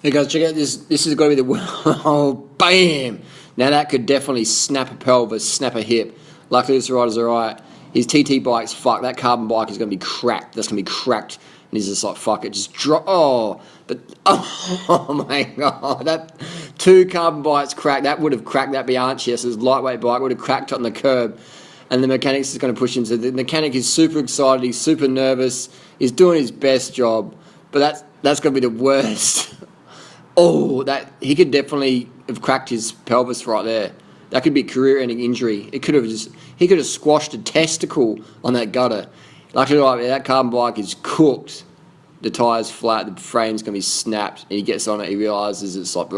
Hey guys, check out this. This is going to be the oh, bam! Now that could definitely snap a pelvis, snap a hip. Luckily this rider's alright. His TT bike's fucked. That carbon bike is going to be cracked. That's going to be cracked. And he's just like, fuck it, just drop. Oh, but oh my god, that 2 carbon bikes cracked. That would have cracked that Bianchi's lightweight bike. Would have cracked on the curb. And the mechanic's just going to push into the mechanic. Is super excited. He's super nervous. He's doing his best job. But that's going to be the worst. Oh, that he could definitely have cracked his pelvis right there. That could be a career-ending injury. He could have squashed a testicle on that gutter. Luckily, like, that carbon bike is cooked. The tire's flat. The frame's gonna be snapped. And he gets on it. He realizes it's like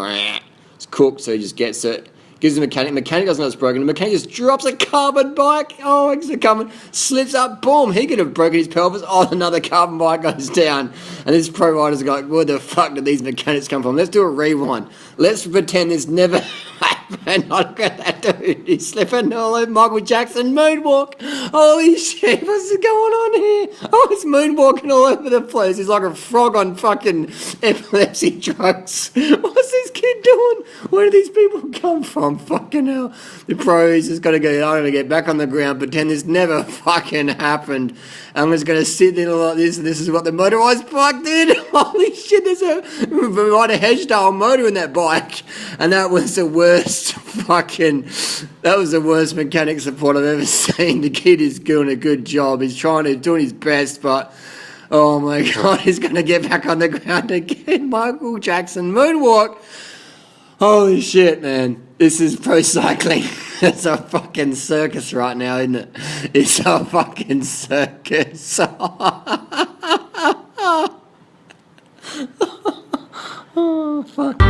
it's cooked. So he just gets it. Gives the mechanic. The mechanic doesn't know it's broken. The mechanic just drops a carbon bike. Oh, it's coming. Slips up. Boom. He could have broken his pelvis. Oh, another carbon bike goes down. And this pro rider's like, where the fuck did these mechanics come from? Let's do a rewind. Let's pretend this never happened. Look at that dude. He's slipping all over Michael Jackson moonwalk. Holy shit. What's going on here? Oh, he's moonwalking all over the place. He's like a frog on fucking epilepsy drugs. What's this kid doing? Where do these people come from? Fucking hell. The pro is just going to go, I'm going to get back on the ground, pretend this never fucking happened. I'm just going to sit there like this, and this is what the motorized bike did. Holy shit, there's a Hedgedale motor in that bike. And that was the worst mechanic support I've ever seen. The kid is doing a good job. He's doing his best, but oh my god, he's going to get back on the ground again. Michael Jackson moonwalk. Holy shit, man. This is pro cycling. It's a fucking circus right now, isn't it? It's a fucking circus. Oh, fuck.